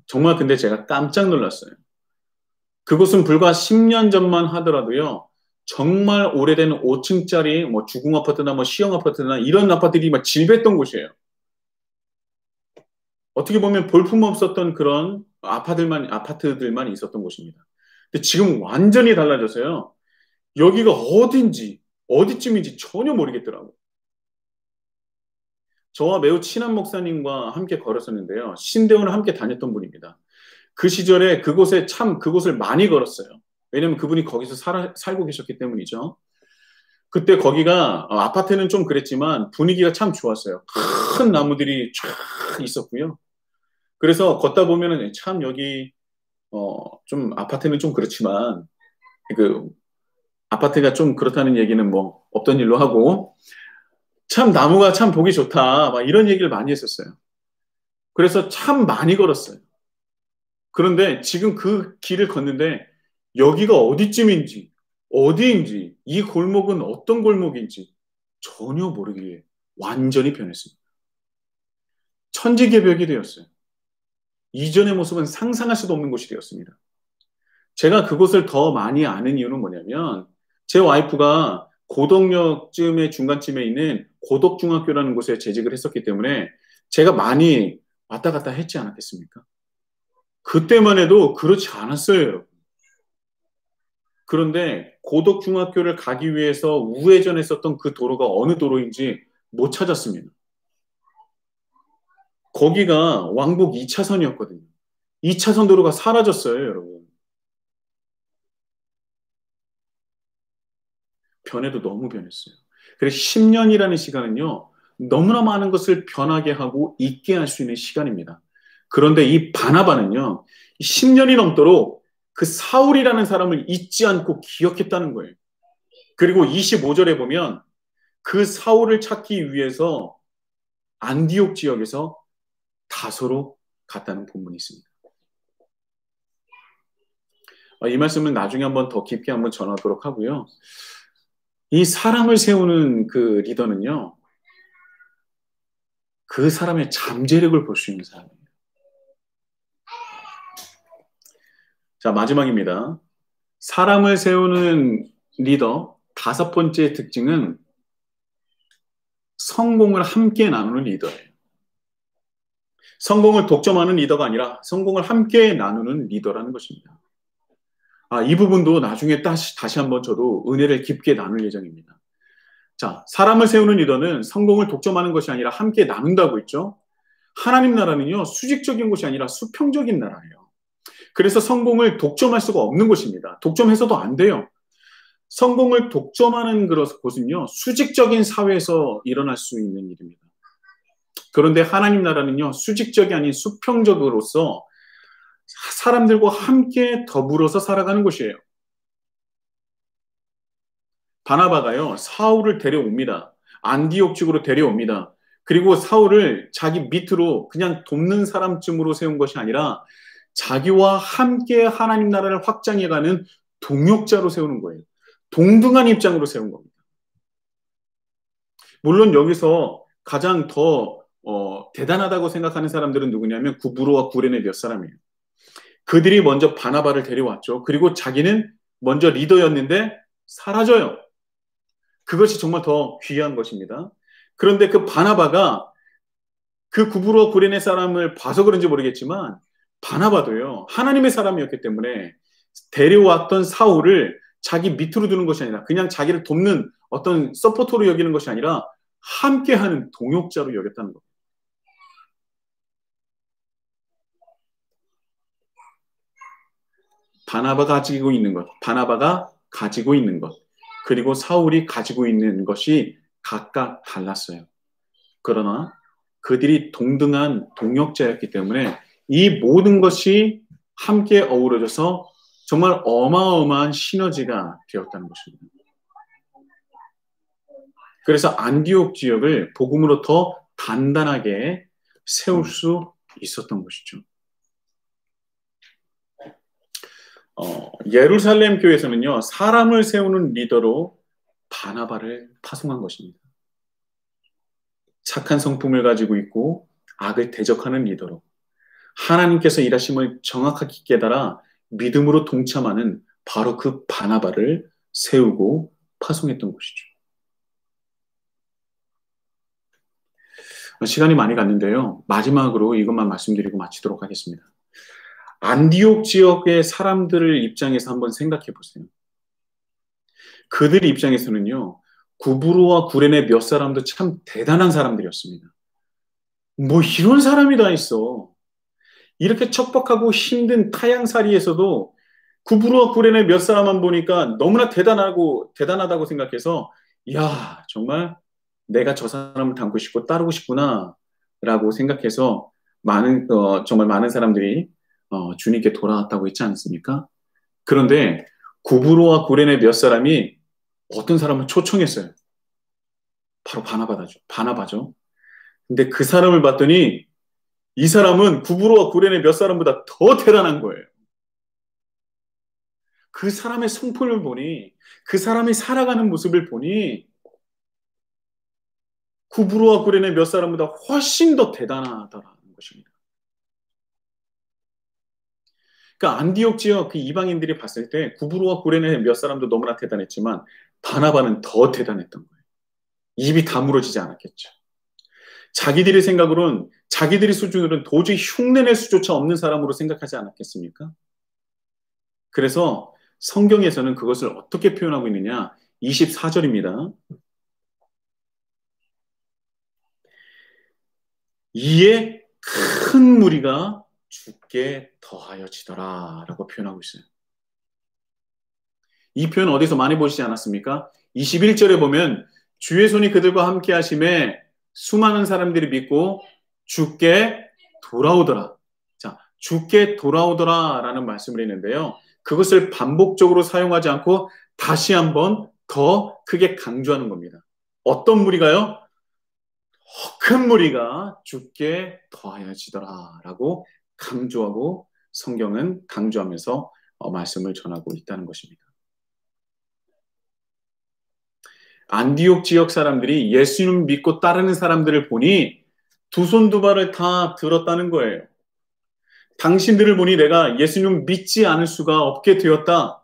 정말 근데 제가 깜짝 놀랐어요. 그곳은 불과 10년 전만 하더라도요, 정말 오래된 5층짜리 뭐 주공 아파트나 뭐 시형 아파트나 이런 아파트들이 막 질비했던 곳이에요. 어떻게 보면 볼품없었던 그런 아파트들만 있었던 곳입니다. 근데 지금 완전히 달라져서요. 여기가 어딘지, 어디쯤인지 전혀 모르겠더라고요. 저와 매우 친한 목사님과 함께 걸었었는데요. 신대원을 함께 다녔던 분입니다. 그 시절에 그곳을 많이 걸었어요. 왜냐면 그분이 거기서 살고 계셨기 때문이죠. 그때 거기가 아파트는 좀 그랬지만 분위기가 참 좋았어요. 큰 나무들이 쫙 있었고요. 그래서 걷다 보면은 참 여기 좀 아파트는 좀 그렇지만 그 아파트가 좀 그렇다는 얘기는 뭐 없던 일로 하고 참 나무가 참 보기 좋다 막 이런 얘기를 많이 했었어요. 그래서 참 많이 걸었어요. 그런데 지금 그 길을 걷는데 여기가 어디쯤인지 어디인지 이 골목은 어떤 골목인지 전혀 모르기에 완전히 변했습니다. 천지개벽이 되었어요. 이전의 모습은 상상할 수도 없는 곳이 되었습니다. 제가 그곳을 더 많이 아는 이유는 뭐냐면 제 와이프가 고덕역쯤의 중간쯤에 있는 고덕중학교라는 곳에 재직을 했었기 때문에 제가 많이 왔다 갔다 했지 않았겠습니까? 그때만 해도 그렇지 않았어요, 여러분. 그런데 고덕중학교를 가기 위해서 우회전했었던 그 도로가 어느 도로인지 못 찾았습니다. 거기가 왕복 2차선이었거든요. 2차선 도로가 사라졌어요, 여러분. 변해도 너무 변했어요. 그래서 10년이라는 시간은요, 너무나 많은 것을 변하게 하고 잊게 할 수 있는 시간입니다. 그런데 이 바나바는요, 10년이 넘도록 그 사울이라는 사람을 잊지 않고 기억했다는 거예요. 그리고 25절에 보면 그 사울을 찾기 위해서 안디옥 지역에서 다소로 갔다는 본문이 있습니다. 이 말씀은 나중에 한번 더 깊게 한번 전하도록 하고요. 이 사람을 세우는 그 리더는요, 그 사람의 잠재력을 볼 수 있는 사람이에요. 자, 마지막입니다. 사람을 세우는 리더 다섯 번째 특징은 성공을 함께 나누는 리더예요. 성공을 독점하는 리더가 아니라 성공을 함께 나누는 리더라는 것입니다. 이 부분도 나중에 다시 한번 저도 은혜를 깊게 나눌 예정입니다. 자, 사람을 세우는 리더는 성공을 독점하는 것이 아니라 함께 나눈다고 했죠. 하나님 나라는요, 수직적인 것이 아니라 수평적인 나라예요. 그래서 성공을 독점할 수가 없는 것입니다. 독점해서도 안 돼요. 성공을 독점하는 곳은요, 수직적인 사회에서 일어날 수 있는 일입니다. 그런데 하나님 나라는요, 수직적이 아닌 수평적으로서 사람들과 함께 더불어서 살아가는 곳이에요. 바나바가요, 사울을 데려옵니다. 안디옥 쪽으로 데려옵니다. 그리고 사울을 자기 밑으로 그냥 돕는 사람쯤으로 세운 것이 아니라 자기와 함께 하나님 나라를 확장해가는 동역자로 세우는 거예요. 동등한 입장으로 세운 겁니다. 물론 여기서 가장 더 대단하다고 생각하는 사람들은 누구냐면 구브로와 구레네 몇 사람이에요. 그들이 먼저 바나바를 데려왔죠. 그리고 자기는 먼저 리더였는데 사라져요. 그것이 정말 더 귀한 것입니다. 그런데 그 바나바가 그 구브로와 구레네 사람을 봐서 그런지 모르겠지만 바나바도요, 하나님의 사람이었기 때문에 데려왔던 사울을 자기 밑으로 두는 것이 아니라 그냥 자기를 돕는 어떤 서포터로 여기는 것이 아니라 함께하는 동역자로 여겼다는 겁니다. 바나바가 가지고 있는 것, 그리고 사울이 가지고 있는 것이 각각 달랐어요. 그러나 그들이 동등한 동역자였기 때문에 이 모든 것이 함께 어우러져서 정말 어마어마한 시너지가 되었다는 것입니다. 그래서 안디옥 지역을 복음으로 더 단단하게 세울 수 있었던 것이죠. 예루살렘 교회에서는요, 사람을 세우는 리더로 바나바를 파송한 것입니다. 착한 성품을 가지고 있고 악을 대적하는 리더로 하나님께서 일하심을 정확하게 깨달아 믿음으로 동참하는 바로 그 바나바를 세우고 파송했던 것이죠. 시간이 많이 갔는데요. 마지막으로 이것만 말씀드리고 마치도록 하겠습니다. 안디옥 지역의 사람들을 입장에서 한번 생각해 보세요. 그들 입장에서는요, 구브로와 구레네 몇 사람도 참 대단한 사람들이었습니다. 뭐 이런 사람이 다 있어. 이렇게 척박하고 힘든 타양살이에서도 구브로와 구레네 몇 사람만 보니까 너무나 대단하다고 생각해서, 야, 정말 내가 저 사람을 닮고 싶고 따르고 싶구나라고 생각해서 정말 많은 사람들이 주님께 돌아왔다고 했지 않습니까? 그런데 구브로와 구레네 몇 사람이 어떤 사람을 초청했어요. 바로 바나바죠. 근데 그 사람을 봤더니 이 사람은 구브로와 구레네 몇 사람보다 더 대단한 거예요. 그 사람의 성품을 보니, 그 사람이 살아가는 모습을 보니 구브로와 구레네 몇 사람보다 훨씬 더 대단하다는 것입니다. 그러니까 안디옥 지역 그 이방인들이 봤을 때 구브로와 구레네 몇 사람도 너무나 대단했지만 바나바는 더 대단했던 거예요. 입이 다물어지지 않았겠죠. 자기들의 생각으로는, 자기들의 수준으로는 도저히 흉내낼 수조차 없는 사람으로 생각하지 않았겠습니까? 그래서 성경에서는 그것을 어떻게 표현하고 있느냐? 24절입니다. 이에 큰 무리가 죽게 더하여지더라 라고 표현하고 있어요. 이 표현 어디서 많이 보시지 않았습니까? 21절에 보면 주의 손이 그들과 함께 하심에 수많은 사람들이 믿고 죽게 돌아오더라. 자, 죽게 돌아오더라 라는 말씀을 했는데요. 그것을 반복적으로 사용하지 않고 다시 한번 더 크게 강조하는 겁니다. 어떤 무리가요? 큰 무리가 죽게 더하여지더라 라고 강조하고 성경은 강조하면서 말씀을 전하고 있다는 것입니다. 안디옥 지역 사람들이 예수님 믿고 따르는 사람들을 보니 두 손 두 발을 다 들었다는 거예요. 당신들을 보니 내가 예수님 믿지 않을 수가 없게 되었다.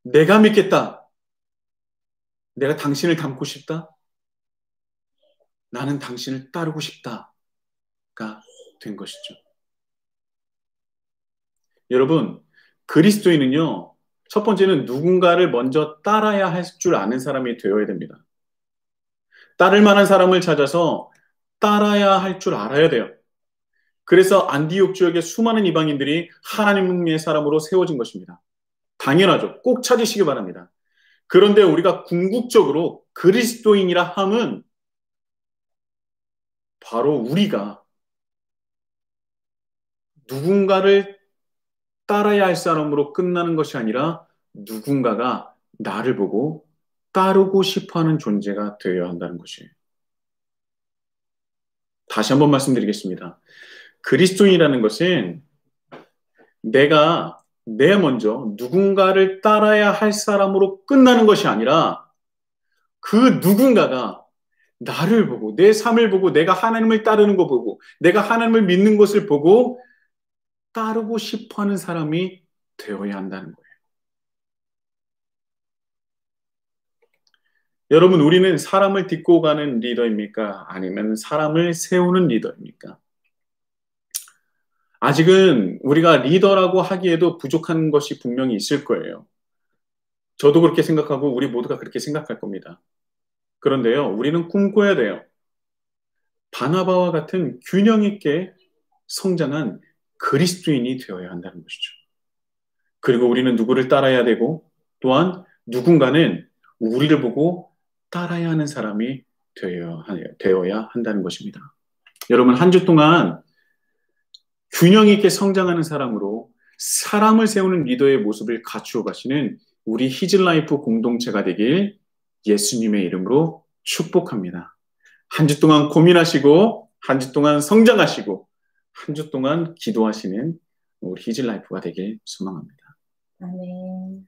내가 믿겠다. 내가 당신을 닮고 싶다. 나는 당신을 따르고 싶다가 된 것이죠. 여러분, 그리스도인은요, 첫 번째는 누군가를 먼저 따라야 할 줄 아는 사람이 되어야 됩니다. 따를 만한 사람을 찾아서 따라야 할 줄 알아야 돼요. 그래서 안디옥 지역의 수많은 이방인들이 하나님의 사람으로 세워진 것입니다. 당연하죠. 꼭 찾으시기 바랍니다. 그런데 우리가 궁극적으로 그리스도인이라 함은 바로 우리가 누군가를 따라야 할 사람으로 끝나는 것이 아니라 누군가가 나를 보고 따르고 싶어하는 존재가 되어야 한다는 것이에요. 다시 한번 말씀드리겠습니다. 그리스도인이라는 것은 내가 먼저 누군가를 따라야 할 사람으로 끝나는 것이 아니라 그 누군가가 나를 보고 내 삶을 보고 내가 하나님을 따르는 거 보고 내가 하나님을 믿는 것을 보고 따르고 싶어하는 사람이 되어야 한다는 거예요. 여러분, 우리는 사람을 딛고 가는 리더입니까? 아니면 사람을 세우는 리더입니까? 아직은 우리가 리더라고 하기에도 부족한 것이 분명히 있을 거예요. 저도 그렇게 생각하고 우리 모두가 그렇게 생각할 겁니다. 그런데요, 우리는 꿈꿔야 돼요. 바나바와 같은 균형 있게 성장한 그리스도인이 되어야 한다는 것이죠. 그리고 우리는 누구를 따라야 되고 또한 누군가는 우리를 보고 따라야 하는 사람이 되어야 한다는 것입니다. 여러분, 한 주 동안 균형 있게 성장하는 사람으로 사람을 세우는 리더의 모습을 갖추어 가시는 우리 히즐라이프 공동체가 되길 예수님의 이름으로 축복합니다. 한 주 동안 고민하시고 한 주 동안 성장하시고 한 주 동안 기도하시는 우리 히즐라이프가 되길 소망합니다. 아멘.